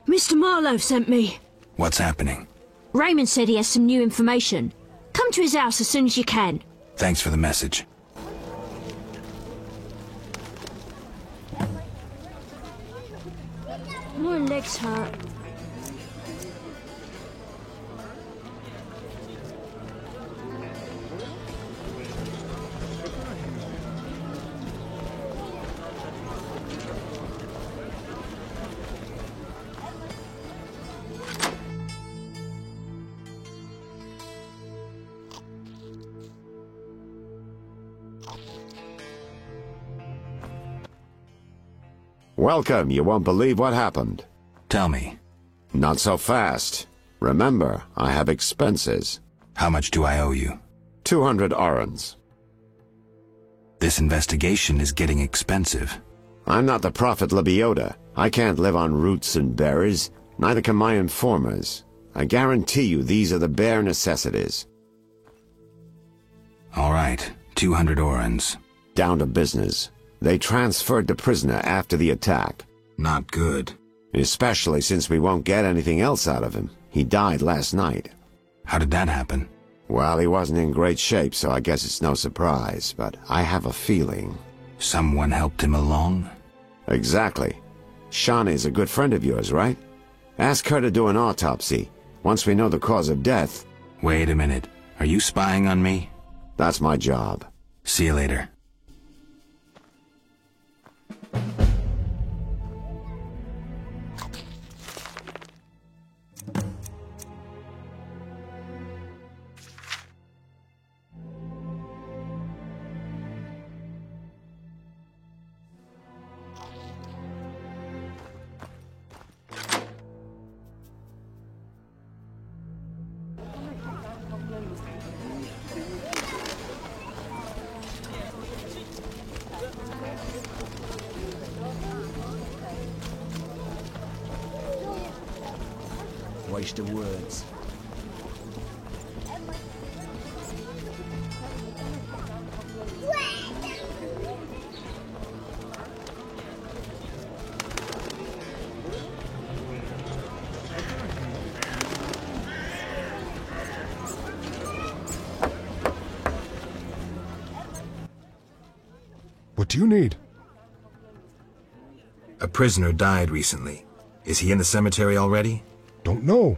Mr. Marlowe sent me. What's happening? Raymond said he has some new information. Come to his house as soon as you can. Thanks for the message. My legs hurt. Welcome. You won't believe what happened. Tell me. Not so fast. Remember, I have expenses. How much do I owe you? 200 orens. This investigation is getting expensive. I'm not the Prophet Lebioda. I can't live on roots and berries. Neither can my informers. I guarantee you these are the bare necessities. All right, 200 orens. Down to business. They transferred the prisoner after the attack. Not good. Especially since we won't get anything else out of him. He died last night. How did that happen? Well, he wasn't in great shape, so I guess it's no surprise, but I have a feeling. Someone helped him along? Exactly. Shani is a good friend of yours, right? Ask her to do an autopsy. Once we know the cause of death... Wait a minute. Are you spying on me? That's my job. See you later. Waste of words. What do you need? A prisoner died recently. Is he in the cemetery already? Don't know.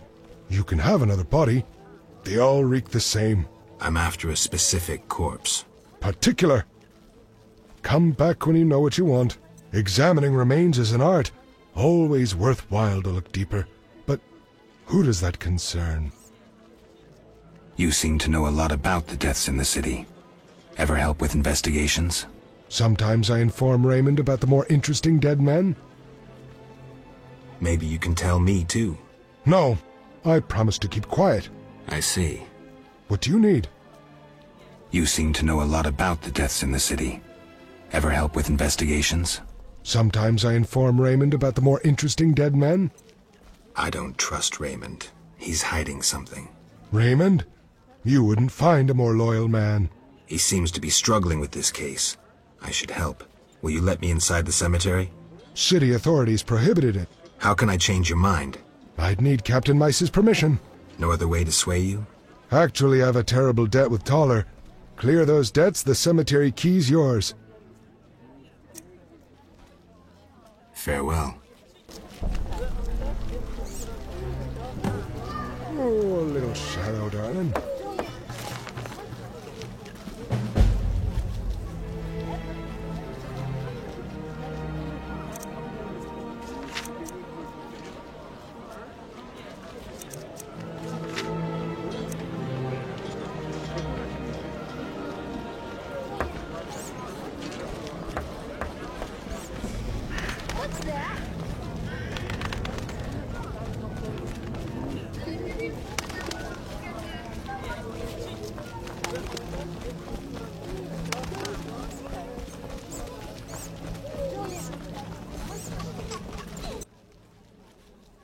You can have another body. They all reek the same. I'm after a specific corpse. Particular. Come back when you know what you want. Examining remains is an art. Always worthwhile to look deeper. But who does that concern? You seem to know a lot about the deaths in the city. Ever help with investigations? Sometimes I inform Raymond about the more interesting dead men. Maybe you can tell me too. No, I promise to keep quiet. I see. What do you need? You seem to know a lot about the deaths in the city. Ever help with investigations? Sometimes I inform Raymond about the more interesting dead men. I don't trust Raymond. He's hiding something. Raymond? You wouldn't find a more loyal man. He seems to be struggling with this case. I should help. Will you let me inside the cemetery? City authorities prohibited it. How can I change your mind? I'd need Captain Mice's permission. No other way to sway you? Actually, I have a terrible debt with Toller. Clear those debts, the cemetery key's yours. Farewell. Oh, little shadow, darling.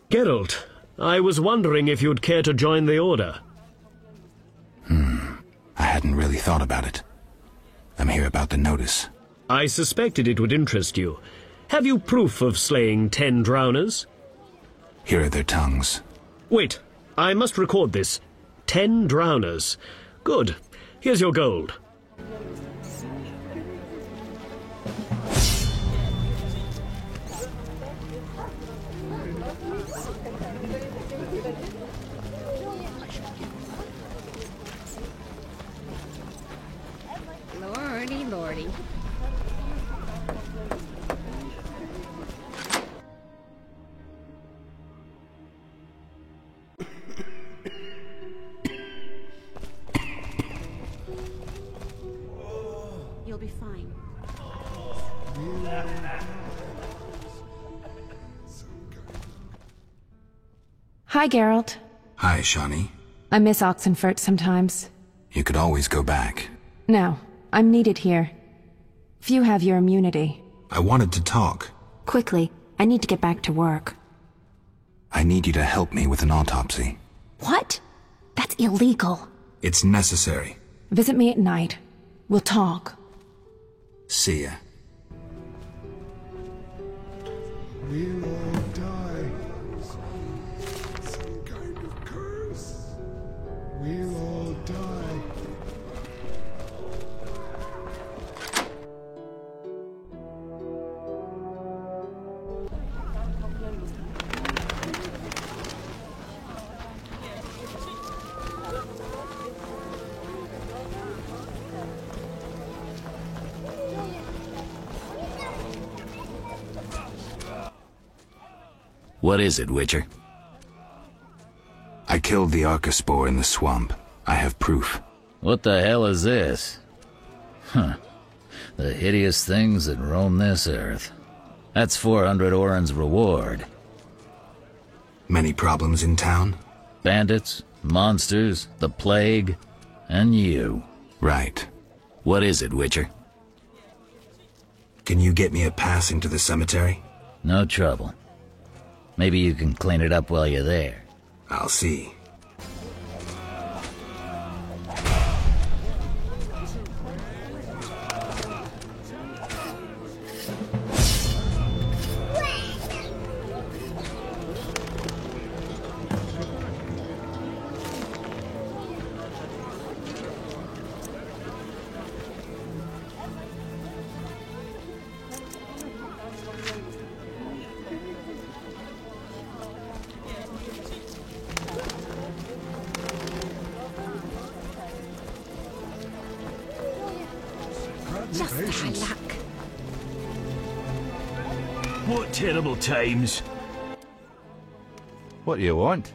Geralt, I was wondering if you'd care to join the Order. I hadn't really thought about it. I'm here about the notice. I suspected it would interest you. Have you proof of slaying 10 drowners? Here are their tongues. Wait, I must record this. 10 drowners. Good. Here's your gold. Lordy, lordy. You'll be fine. Hi, Geralt. Hi, Shani. I miss Oxenfurt sometimes. You could always go back. No, I'm needed here. Few have your immunity. I wanted to talk. Quickly, I need to get back to work. I need you to help me with an autopsy. What? That's illegal. It's necessary. Visit me at night. We'll talk. See ya. We'll all die. Some kind of curse. We'll all die. What is it, Witcher? I killed the Archospore in the swamp. I have proof. What the hell is this? Huh. The hideous things that roam this earth. That's 400 Oren's reward. Many problems in town? Bandits, monsters, the plague, and you. Right. What is it, Witcher? Can you get me a pass into the cemetery? No trouble. Maybe you can clean it up while you're there. I'll see. Just my luck. What terrible times. What do you want?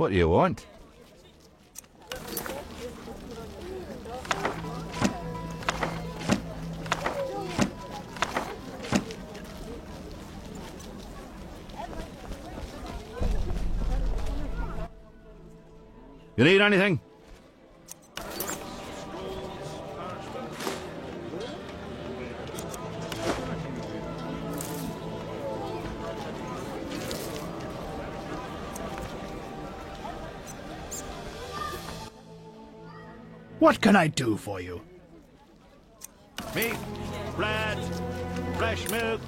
What do you want? You need anything? What can I do for you? Meat, bread, fresh milk.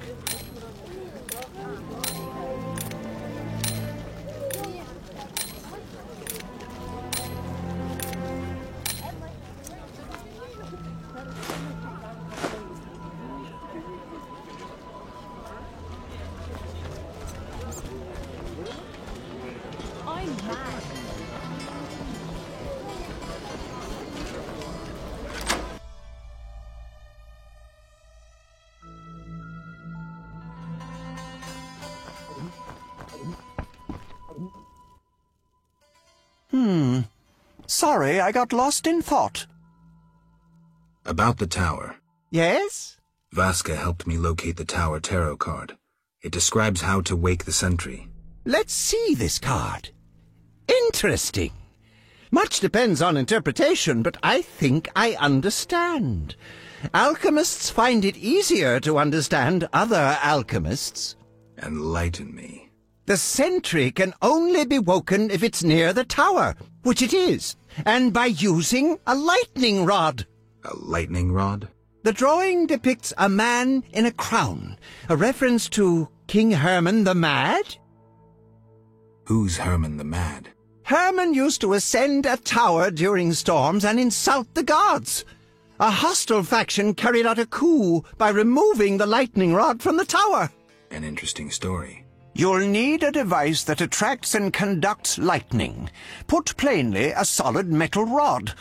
Sorry, I got lost in thought. About the tower. Yes? Vasca helped me locate the tower tarot card. It describes how to wake the sentry. Let's see this card. Interesting. Much depends on interpretation, but I think I understand. Alchemists find it easier to understand other alchemists. Enlighten me. The sentry can only be woken if it's near the tower, which it is, and by using a lightning rod. A lightning rod? The drawing depicts a man in a crown, a reference to King Herman the Mad. Who's Herman the Mad? Herman used to ascend a tower during storms and insult the gods. A hostile faction carried out a coup by removing the lightning rod from the tower. An interesting story. You'll need a device that attracts and conducts lightning. Put plainly, a solid metal rod.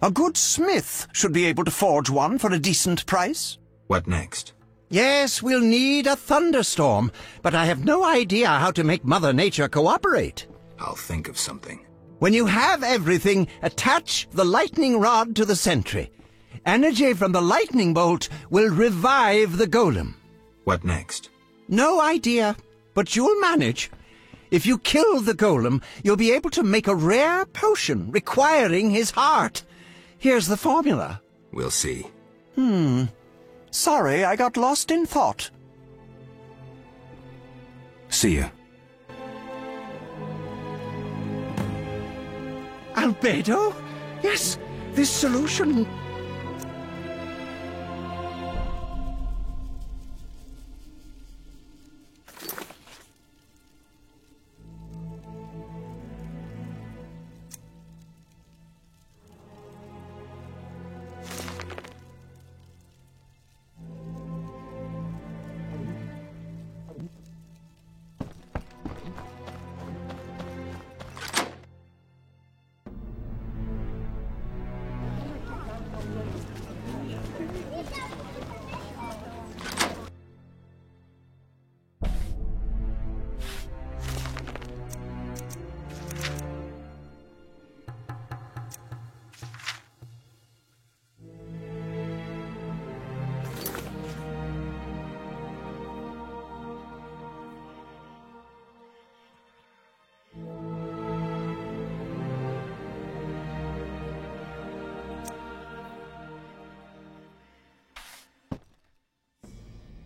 A good smith should be able to forge one for a decent price. What next? Yes, we'll need a thunderstorm, but I have no idea how to make Mother Nature cooperate. I'll think of something. When you have everything, attach the lightning rod to the sentry. Energy from the lightning bolt will revive the golem. What next? No idea, but you'll manage. If you kill the golem, you'll be able to make a rare potion requiring his heart. Here's the formula. We'll see. Sorry, I got lost in thought. See ya. Albedo? Yes, this solution...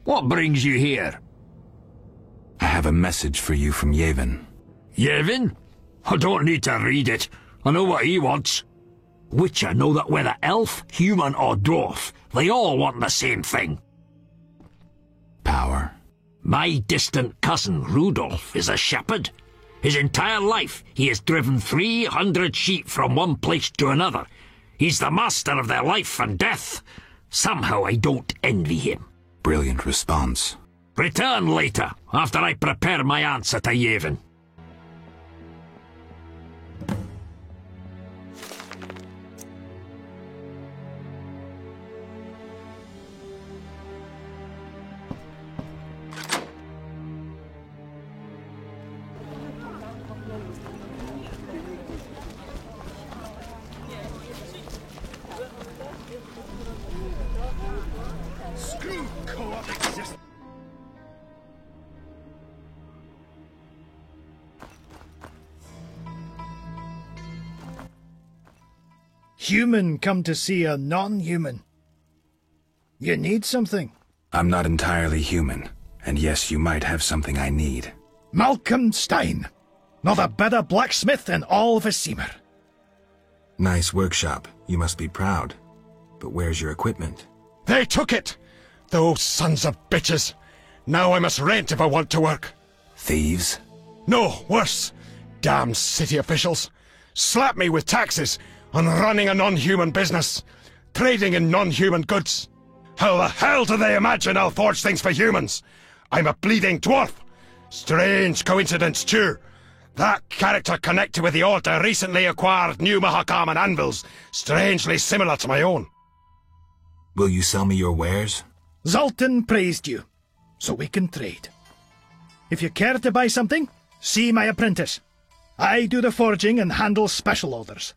What brings you here? I have a message for you from Yevon. Yevon? I don't need to read it. I know what he wants. Witcher know that whether elf, human or dwarf, they all want the same thing. Power? My distant cousin, Rudolph, is a shepherd. His entire life he has driven 300 sheep from one place to another. He's the master of their life and death. Somehow I don't envy him. Brilliant response. Return later, after I prepare my answer to Yevon. human come to see a non-human. You need something. I'm not entirely human, and yes, you might have something I need. Malcolm Stein. Not a better blacksmith in all Vizima. Nice workshop. You must be proud. But where's your equipment? They took it! Those sons of bitches! Now I must rent if I want to work. Thieves? No, worse. Damn city officials. Slap me with taxes on running a non-human business. Trading in non-human goods. How the hell do they imagine I'll forge things for humans? I'm a bleeding dwarf. Strange coincidence, too. That character connected with the altar recently acquired new Mahakaman anvils, strangely similar to my own. Will you sell me your wares? Zoltan praised you, so we can trade. If you care to buy something, see my apprentice. I do the forging and handle special orders.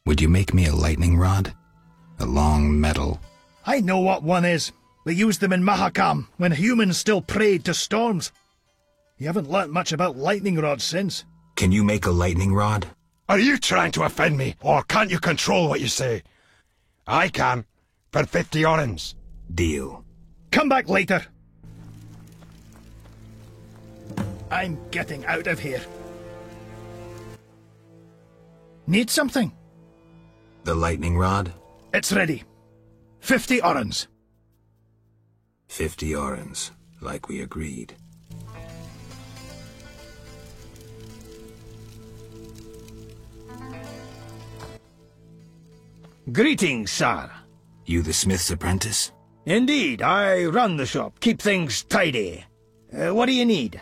Would you make me a lightning rod? A long metal? I know what one is. We used them in Mahakam when humans still prayed to storms. You haven't learnt much about lightning rods since. Can you make a lightning rod? Are you trying to offend me, or can't you control what you say? I can, for 50 orens. Deal. Come back later. I'm getting out of here. Need something? The lightning rod? It's ready. 50 orens. 50 orens, like we agreed. Greetings, sir. You the smith's apprentice? Indeed, I run the shop, keep things tidy. What do you need?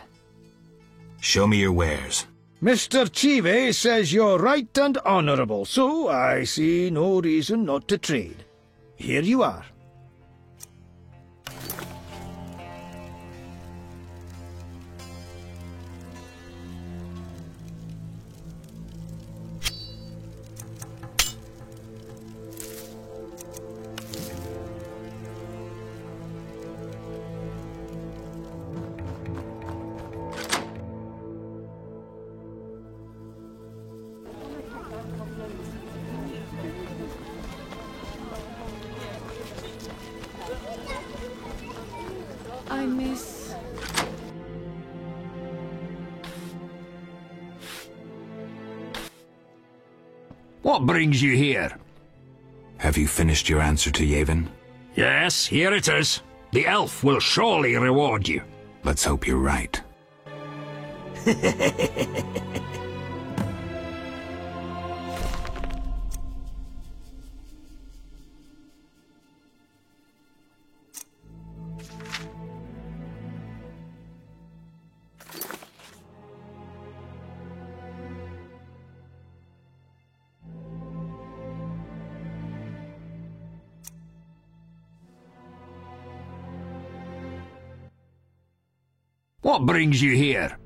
Show me your wares. Mr. Chive says you're right and honourable, so I see no reason not to trade. Here you are. I miss... What brings you here? Have you finished your answer to Yavin? Yes, here it is. The elf will surely reward you. Let's hope you're right. What brings you here?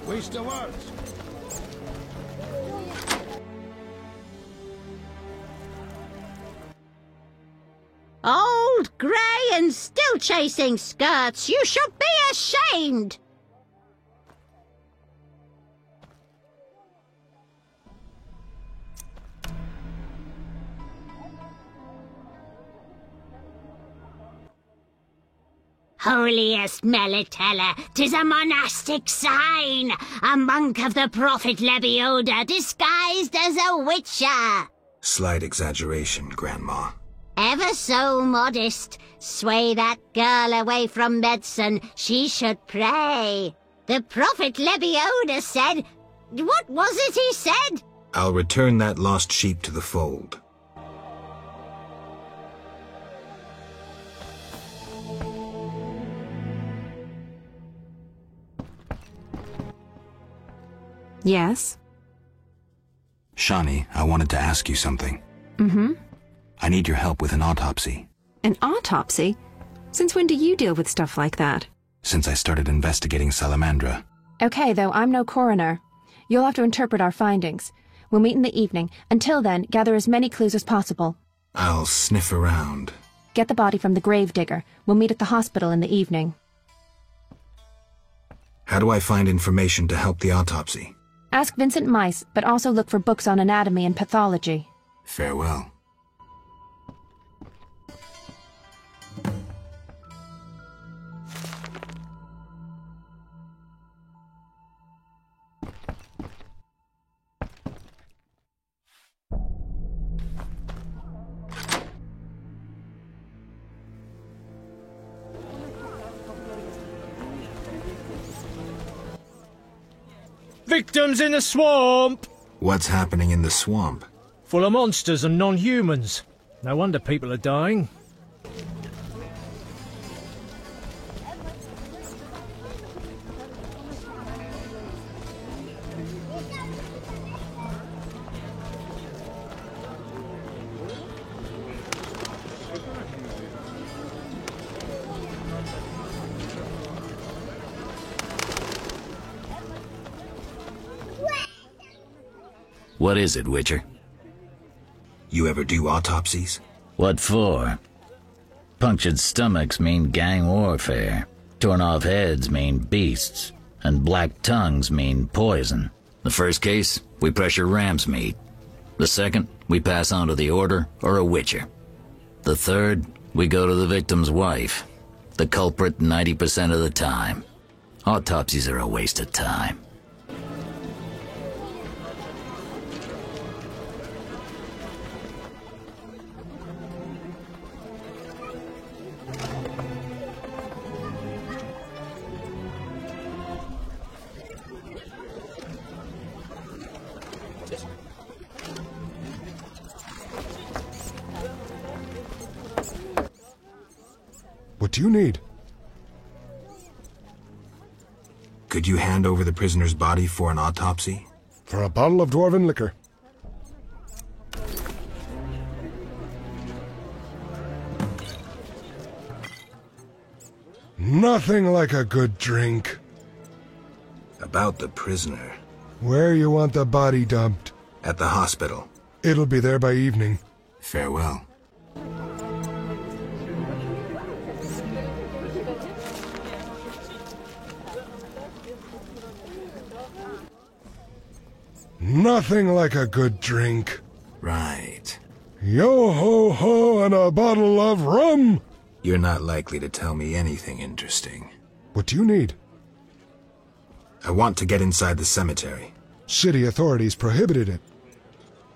Waste of words. Old, grey, and still chasing skirts. You should be ashamed. Holiest Melitella, 'tis a monastic sign, a monk of the prophet Lebioda disguised as a witcher. Slight exaggeration, Grandma. Ever so modest. Sway that girl away from medicine, she should pray. The prophet Lebioda said... What was it he said? I'll return that lost sheep to the fold. Yes? Shani, I wanted to ask you something. Mm-hmm. I need your help with an autopsy. An autopsy? Since when do you deal with stuff like that? Since I started investigating Salamandra. Okay, though, I'm no coroner. You'll have to interpret our findings. We'll meet in the evening. Until then, gather as many clues as possible. I'll sniff around. Get the body from the gravedigger. We'll meet at the hospital in the evening. How do I find information to help the autopsy? Ask Vincent Mice, but also look for books on anatomy and pathology. Farewell. Victims in the swamp! What's happening in the swamp? Full of monsters and non-humans. No wonder people are dying. What is it, Witcher? You ever do autopsies? What for? Punctured stomachs mean gang warfare. Torn off heads mean beasts. And black tongues mean poison. The first case, we pressure ram's meat. The second, we pass on to the Order or a Witcher. The third, we go to the victim's wife. The culprit 90% of the time. Autopsies are a waste of time. What do you need? Could you hand over the prisoner's body for an autopsy? For a bottle of dwarven liquor. Nothing like a good drink. About the prisoner. Where you want the body dumped? At the hospital. It'll be there by evening. Farewell. Nothing like a good drink. Right. Yo-ho-ho and a bottle of rum! You're not likely to tell me anything interesting. What do you need? I want to get inside the cemetery. City authorities prohibited it.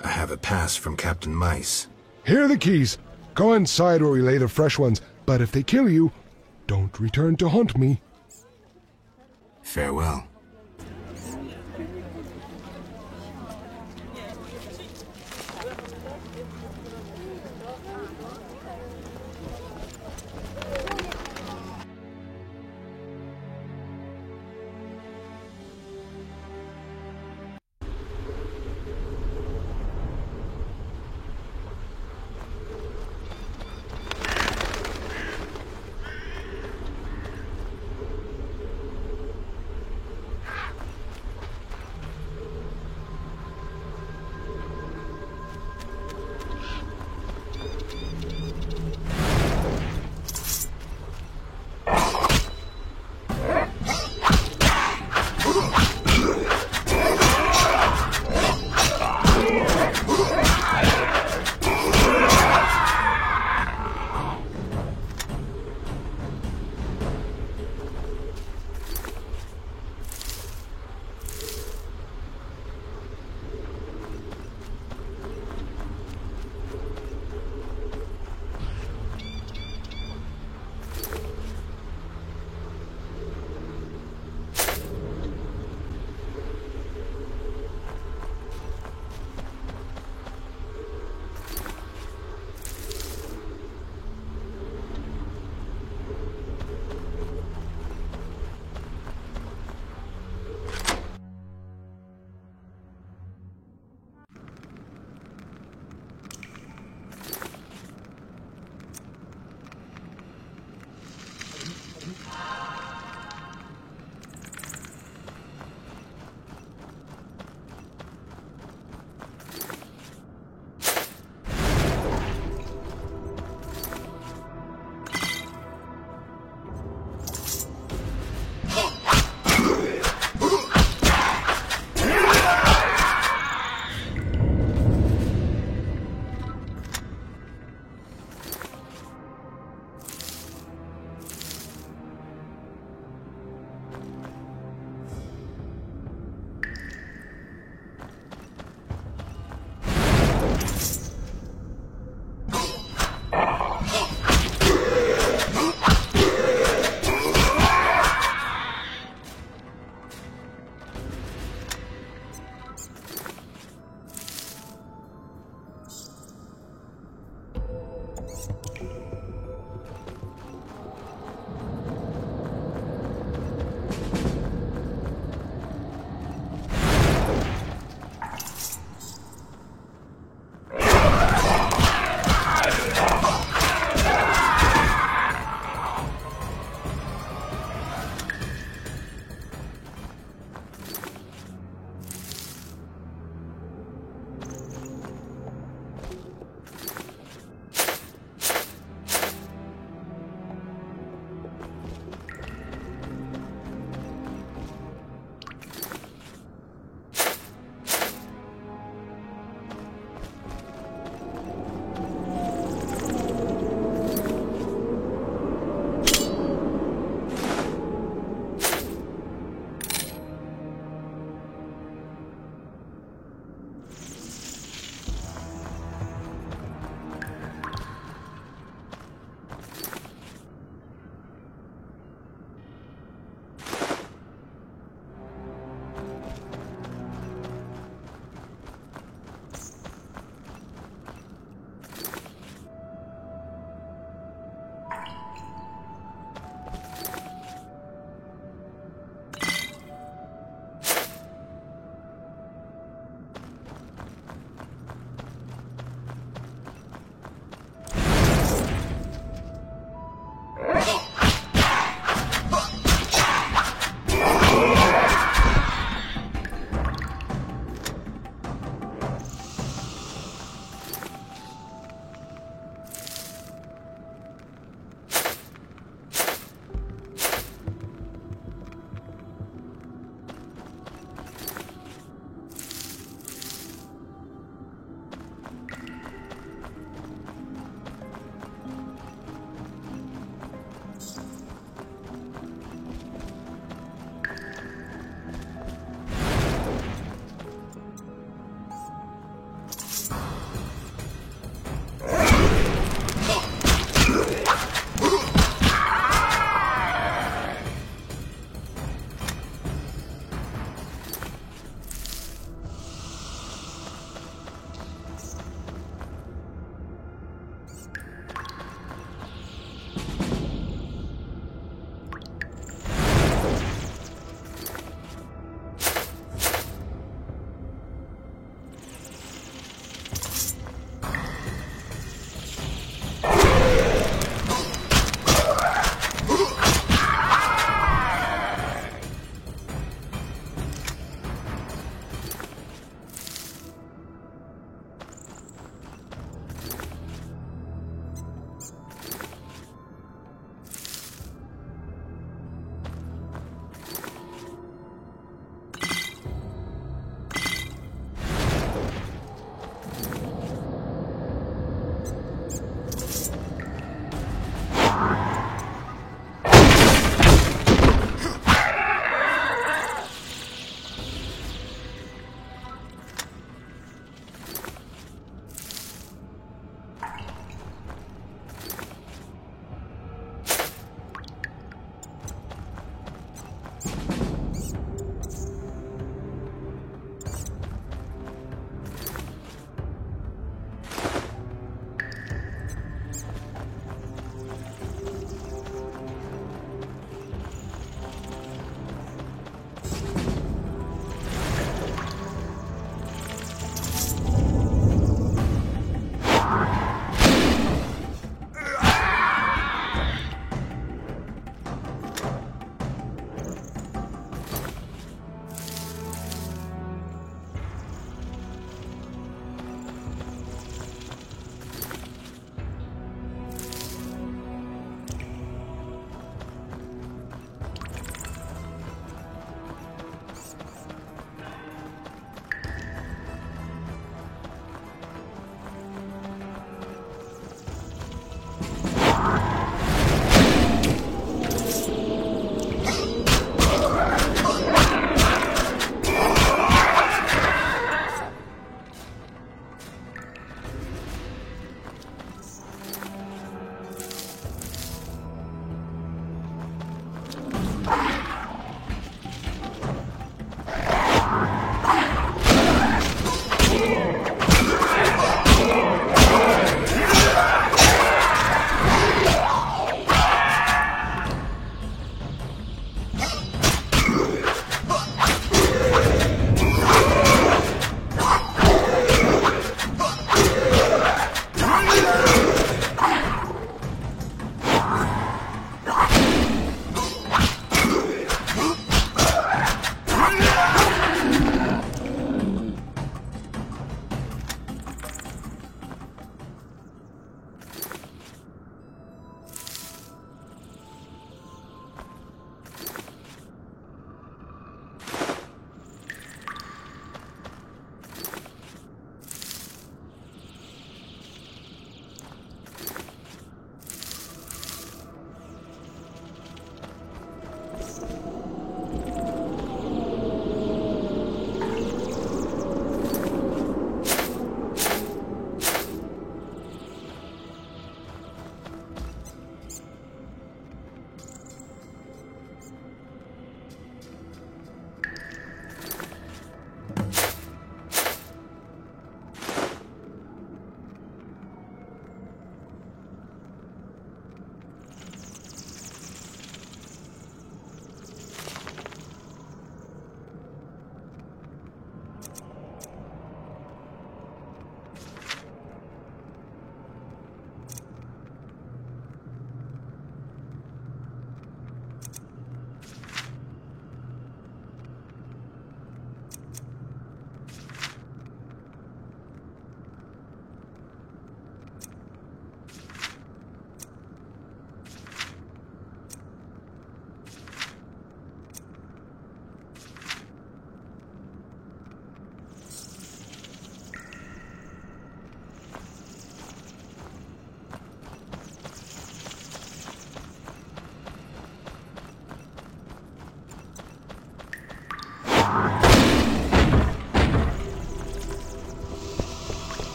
I have a pass from Captain Mice. Here are the keys. Go inside where we lay the fresh ones, but if they kill you, don't return to haunt me. Farewell.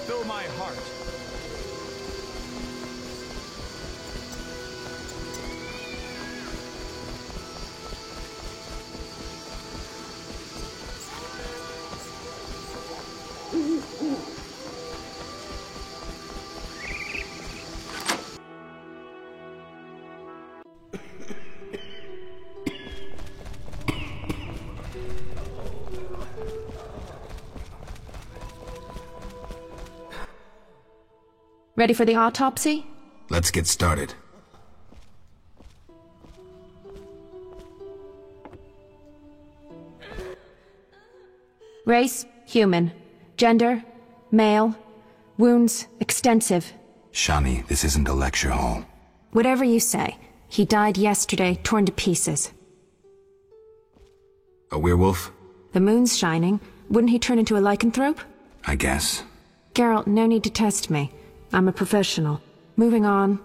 fill my heart. Ready for the autopsy? Let's get started. Race, human. Gender, male. Wounds, extensive. Shani, this isn't a lecture hall. Whatever you say. He died yesterday, torn to pieces. A werewolf? The moon's shining. Wouldn't he turn into a lycanthrope? I guess. Geralt, no need to test me. I'm a professional. Moving on.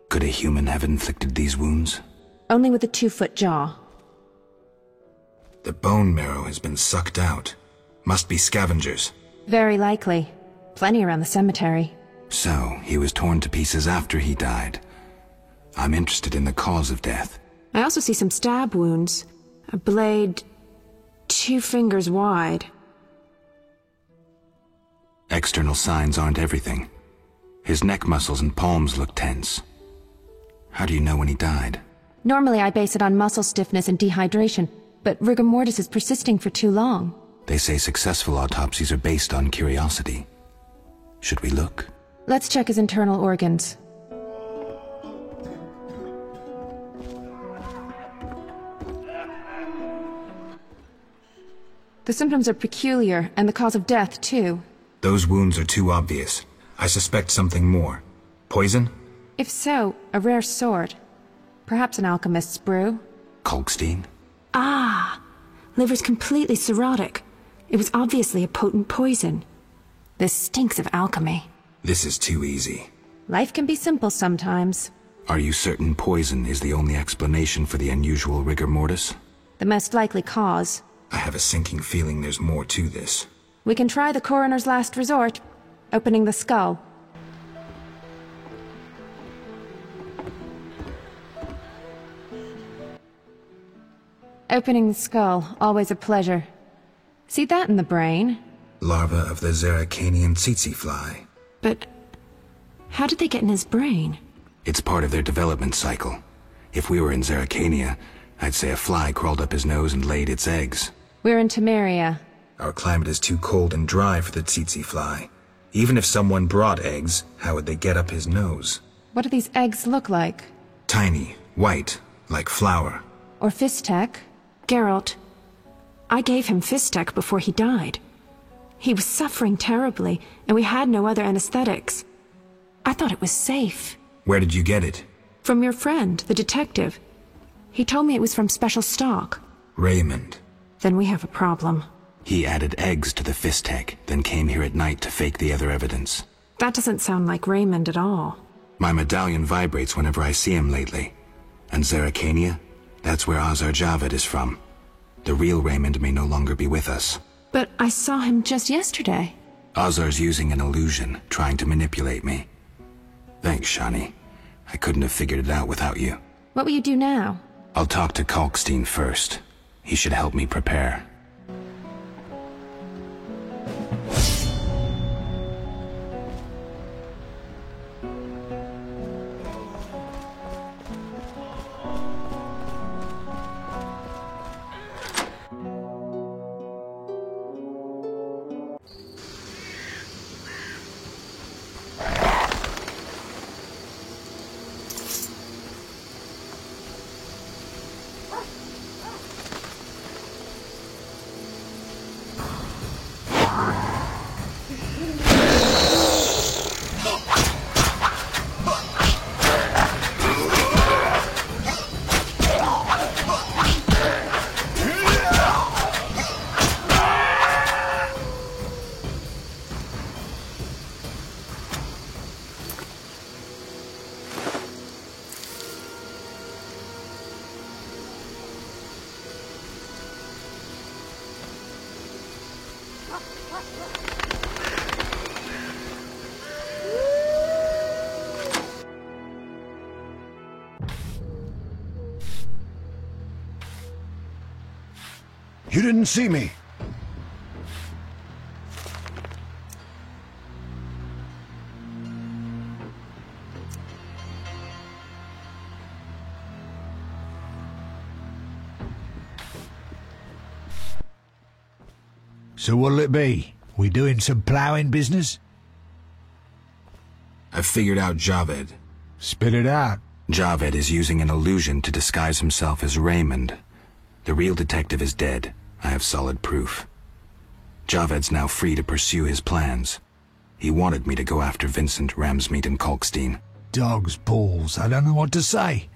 Could a human have inflicted these wounds? Only with a 2-foot jaw. The bone marrow has been sucked out. Must be scavengers. Very likely. Plenty around the cemetery. So, he was torn to pieces after he died. I'm interested in the cause of death. I also see some stab wounds. A blade 2 fingers wide. External signs aren't everything. His neck muscles and palms look tense. How do you know when he died? Normally I base it on muscle stiffness and dehydration, but rigor mortis is persisting for too long. They say successful autopsies are based on curiosity. Should we look? Let's check his internal organs. The symptoms are peculiar, and the cause of death, too. Those wounds are too obvious. I suspect something more. Poison? If so, a rare sort. Perhaps an alchemist's brew. Kalkstein? Ah! Liver's completely cirrhotic. It was obviously a potent poison. This stinks of alchemy. This is too easy. Life can be simple sometimes. Are you certain poison is the only explanation for the unusual rigor mortis? The most likely cause. I have a sinking feeling there's more to this. We can try the coroner's last resort, opening the skull. Opening the skull, always a pleasure. See that in the brain? Larva of the Zeracanian tsetse fly. But how did they get in his brain? It's part of their development cycle. If we were in Zeracania, I'd say a fly crawled up his nose and laid its eggs. We're in Temeria. Our climate is too cold and dry for the tsetse fly. Even if someone brought eggs, how would they get up his nose? What do these eggs look like? Tiny, white, like flour. Or Fistek? Geralt, I gave him Fistek before he died. He was suffering terribly, and we had no other anesthetics. I thought it was safe. Where did you get it? From your friend, the detective. He told me it was from special stock. Raymond. Then we have a problem. He added eggs to the Fistek, then came here at night to fake the other evidence. That doesn't sound like Raymond at all. My medallion vibrates whenever I see him lately. And Zeracania? That's where Azar Javad is from. The real Raymond may no longer be with us. But I saw him just yesterday. Azar's using an illusion, trying to manipulate me. Thanks, Shani. I couldn't have figured it out without you. What will you do now? I'll talk to Kalkstein first. He should help me prepare. You didn't see me. So what'll it be? We doing some ploughing business? I've figured out Javed. Spit it out. Javed is using an illusion to disguise himself as Raymond. The real detective is dead. I have solid proof. Javed's now free to pursue his plans. He wanted me to go after Vincent, Ramsmeet, and Kalkstein. Dog's balls. I don't know what to say.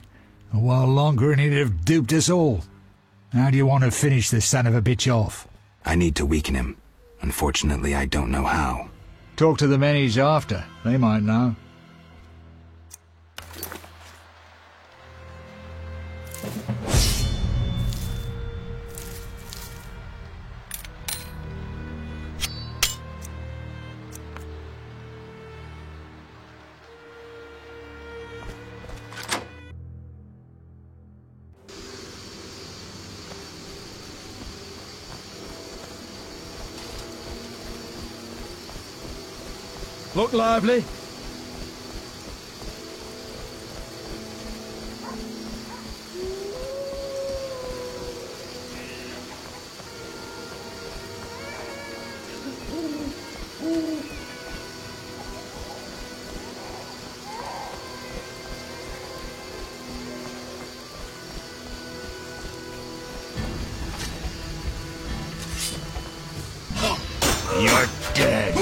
A while longer and he'd have duped us all. How do you want to finish this son of a bitch off? I need to weaken him. Unfortunately, I don't know how. Talk to the men he's after. They might know. Look lively. You're dead.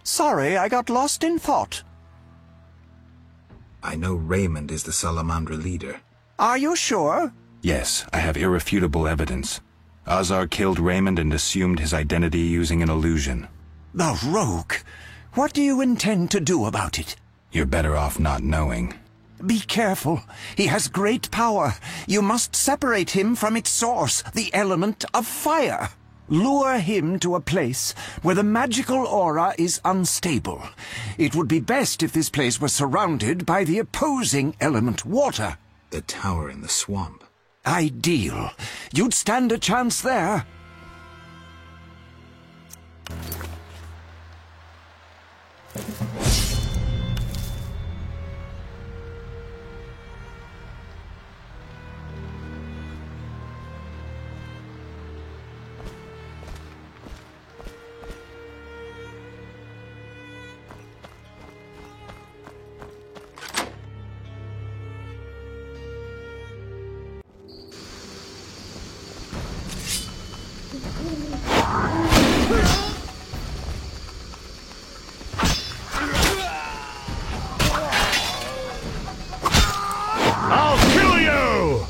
Sorry, I got lost in thought. I know Raymond is the Salamandra leader. Are you sure? Yes, I have irrefutable evidence. Azar killed Raymond and assumed his identity using an illusion. The rogue! What do you intend to do about it? You're better off not knowing. Be careful. He has great power. You must separate him from its source, the element of fire. Lure him to a place where the magical aura is unstable. It would be best if this place was surrounded by the opposing element, water. The tower in the swamp. Ideal. You'd stand a chance there. I'll kill you!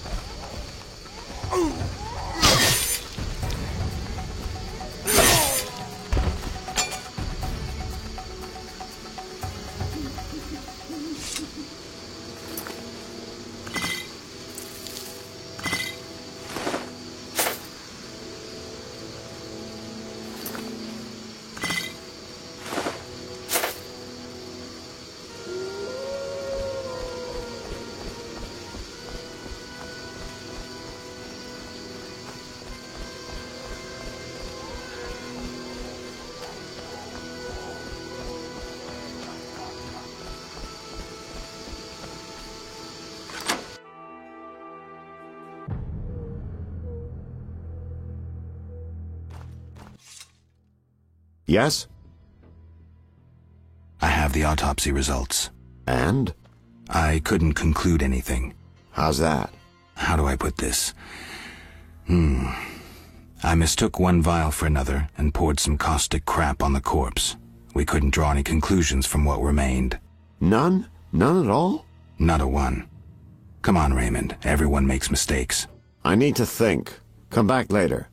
Yes? I have the autopsy results. And? I couldn't conclude anything. How's that? How do I put this? I mistook one vial for another and poured some caustic crap on the corpse. We couldn't draw any conclusions from what remained. None? None at all? Not a one. Come on, Raymond. Everyone makes mistakes. I need to think. Come back later.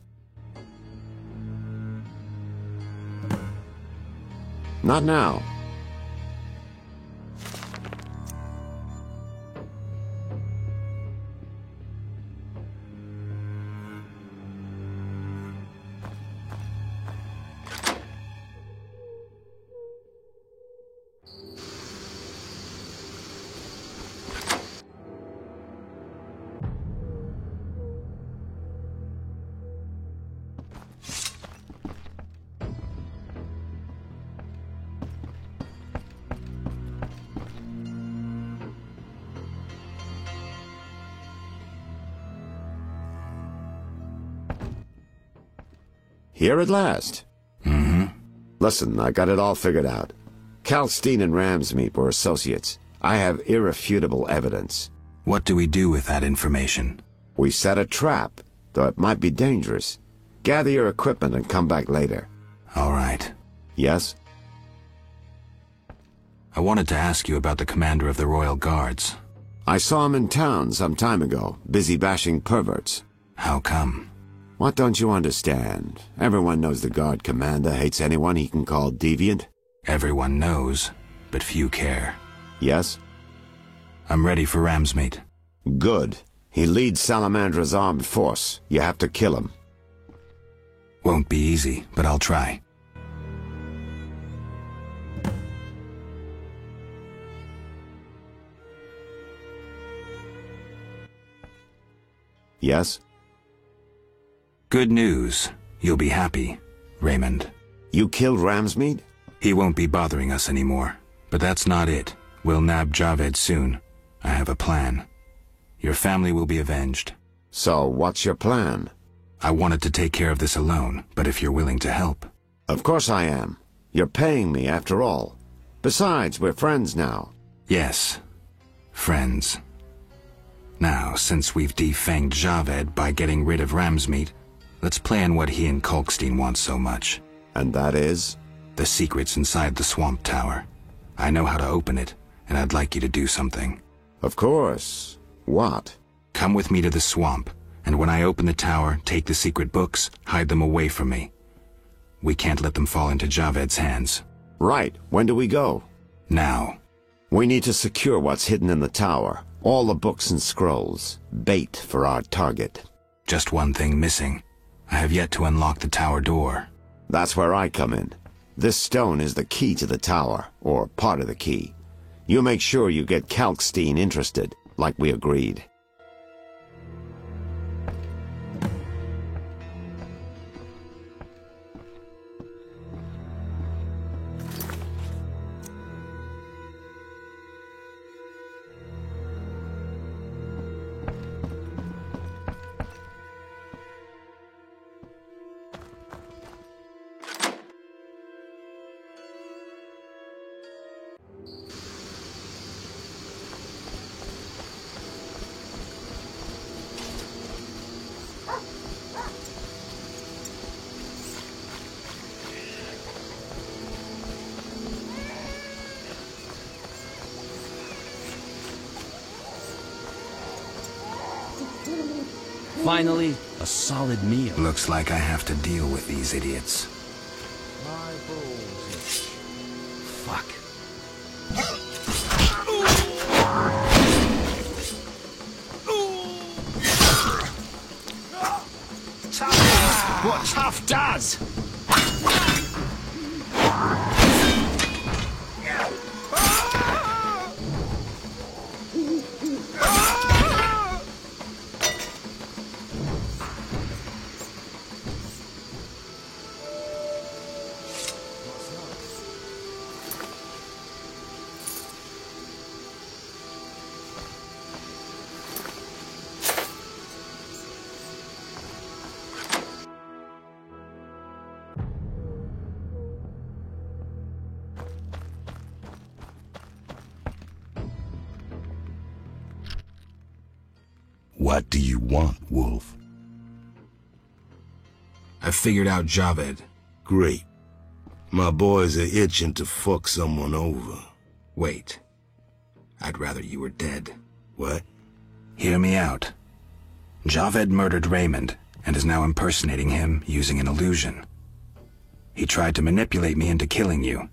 Not now. Here at last. Mm-hmm. Listen, I got it all figured out. Kalkstein and Ramsmeet were associates. I have irrefutable evidence. What do we do with that information? We set a trap, though it might be dangerous. Gather your equipment and come back later. All right. Yes? I wanted to ask you about the commander of the Royal Guards. I saw him in town some time ago, busy bashing perverts. How come? What don't you understand? Everyone knows the Guard Commander hates anyone he can call deviant. Everyone knows, but few care. Yes? I'm ready for Ramsmeet. Good. He leads Salamandra's armed force. You have to kill him. Won't be easy, but I'll try. Yes? Good news. You'll be happy, Raymond. You killed Ramsmeet? He won't be bothering us anymore. But that's not it. We'll nab Javed soon. I have a plan. Your family will be avenged. So, what's your plan? I wanted to take care of this alone, but if you're willing to help... Of course I am. You're paying me, after all. Besides, we're friends now. Yes. Friends. Now, since we've defanged Javed by getting rid of Ramsmeet, let's plan what he and Kalkstein want so much. And that is? The secret's inside the Swamp Tower. I know how to open it, and I'd like you to do something. Of course. What? Come with me to the swamp, and when I open the tower, take the secret books, hide them away from me. We can't let them fall into Javed's hands. Right. When do we go? Now. We need to secure what's hidden in the tower. All the books and scrolls. Bait for our target. Just one thing missing. I have yet to unlock the tower door. That's where I come in. This stone is the key to the tower, or part of the key. You make sure you get Kalkstein interested, like we agreed. Finally, a solid meal. Looks like I have to deal with these idiots. My balls. Fuck. What tough does! What do you want, Wolf? I've figured out Javed. Great. My boys are itching to fuck someone over. Wait. I'd rather you were dead. What? Hear me out. Javed murdered Raymond, and is now impersonating him using an illusion. He tried to manipulate me into killing you.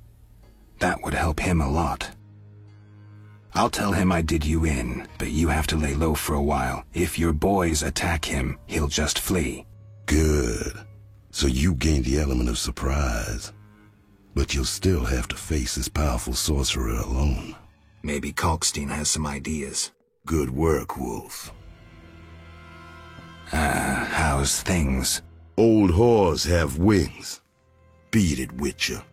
That would help him a lot. I'll tell him I did you in, but you have to lay low for a while. If your boys attack him, he'll just flee. Good. So you gain the element of surprise. But you'll still have to face this powerful sorcerer alone. Maybe Kalkstein has some ideas. Good work, Wolf. How's things? Old whores have wings. Beat it, Witcher.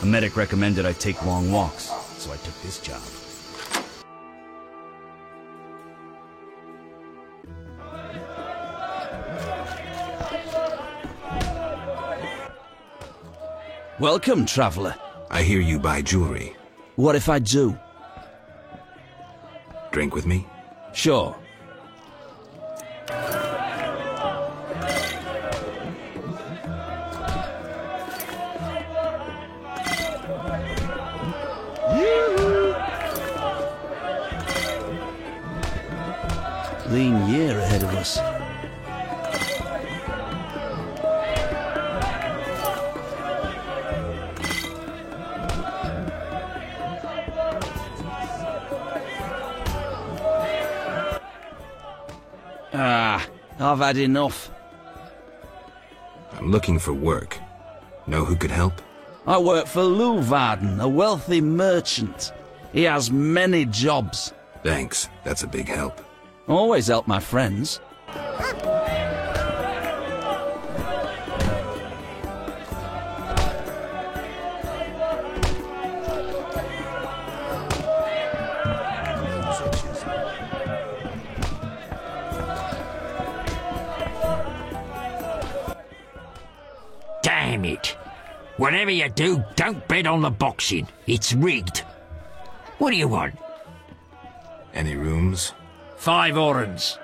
A medic recommended I take long walks, so I took this job. Welcome, traveler. I hear you buy jewelry. What if I do? Drink with me? Sure. Lean year ahead of us. I've had enough. I'm looking for work. Know who could help? I work for Luvarden, a wealthy merchant. He has many jobs. Thanks, that's a big help. Always help my friends. Damn it. Whatever you do, don't bet on the boxing. It's rigged. What do you want? Any rooms? 5 orens.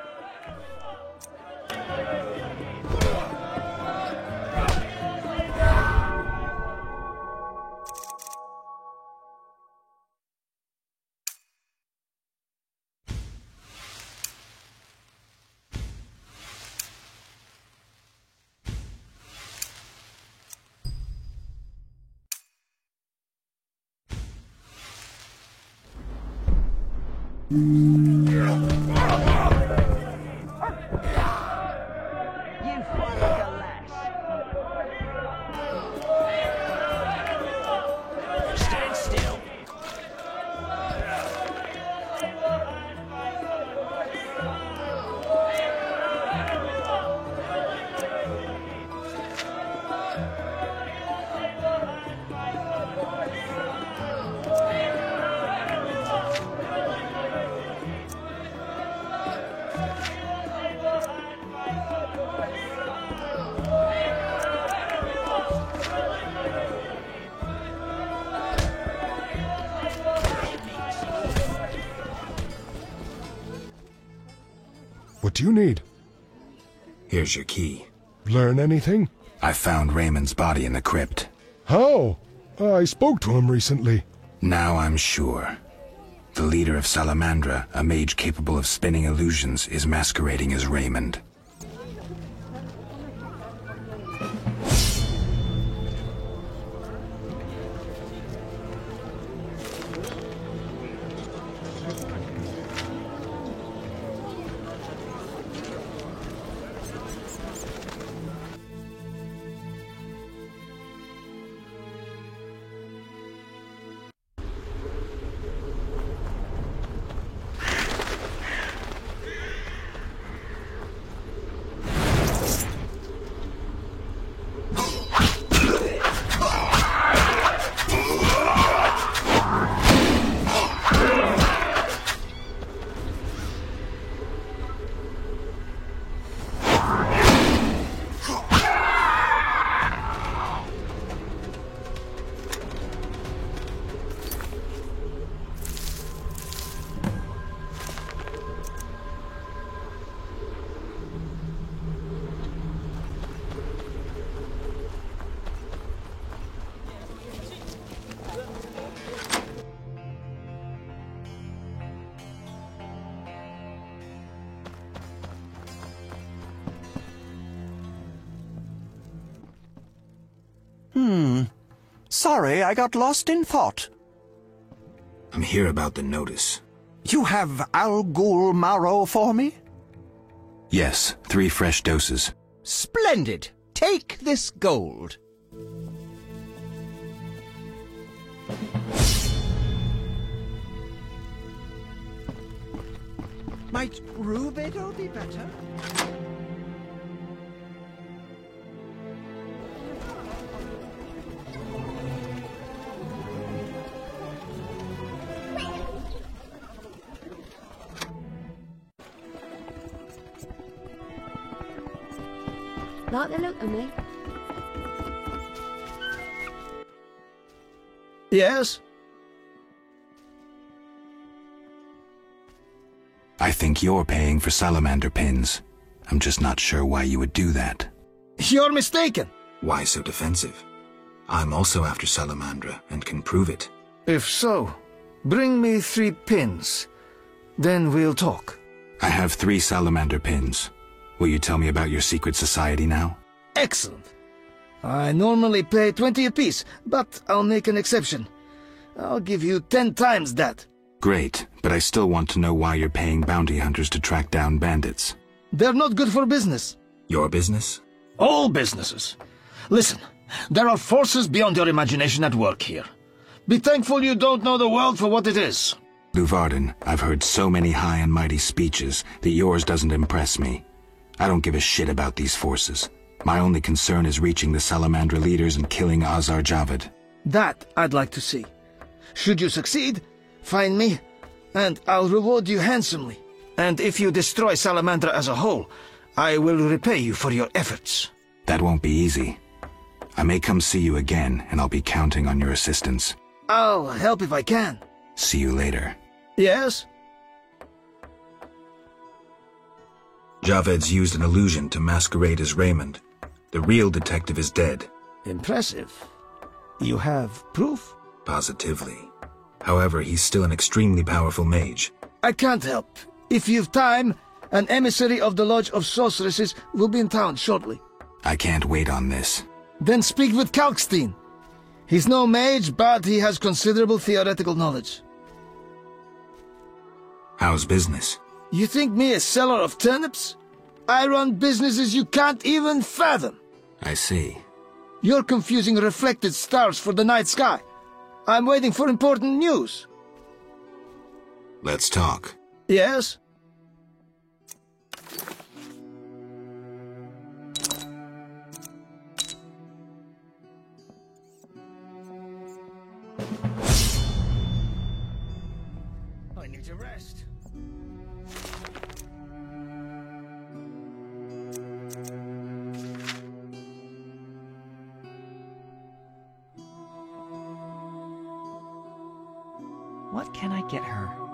Stand still. What do you need? Here's your key. Learn anything? I found Raymond's body in the crypt. How? I spoke to him recently. Now I'm sure. The leader of Salamandra, a mage capable of spinning illusions, is masquerading as Raymond. Sorry, I got lost in thought. I'm here about the notice. You have Al Ghul marrow for me? Yes, 3 fresh doses. Splendid. Take this gold. Might Rubido be better? Like the look of me? Yes? I think you're paying for salamander pins. I'm just not sure why you would do that. You're mistaken. Why so defensive? I'm also after Salamandra and can prove it. If so, bring me 3 pins. Then we'll talk. I have 3 salamander pins. Will you tell me about your secret society now? Excellent. I normally pay 20 apiece, but I'll make an exception. I'll give you 10 times that. Great, but I still want to know why you're paying bounty hunters to track down bandits. They're not good for business. Your business? All businesses. Listen, there are forces beyond your imagination at work here. Be thankful you don't know the world for what it is. Luvarden, I've heard so many high and mighty speeches that yours doesn't impress me. I don't give a shit about these forces. My only concern is reaching the Salamandra leaders and killing Azar Javed. That I'd like to see. Should you succeed, find me, and I'll reward you handsomely. And if you destroy Salamandra as a whole, I will repay you for your efforts. That won't be easy. I may come see you again, and I'll be counting on your assistance. I'll help if I can. See you later. Yes? Javed's used an illusion to masquerade as Raymond. The real detective is dead. Impressive. You have proof? Positively. However, he's still an extremely powerful mage. I can't help. If you've time, an emissary of the Lodge of Sorceresses will be in town shortly. I can't wait on this. Then speak with Kalkstein. He's no mage, but he has considerable theoretical knowledge. How's business? You think me a seller of turnips? I run businesses you can't even fathom. I see. You're confusing reflected stars for the night sky. I'm waiting for important news. Let's talk. Yes? I need to rest. What can I get her?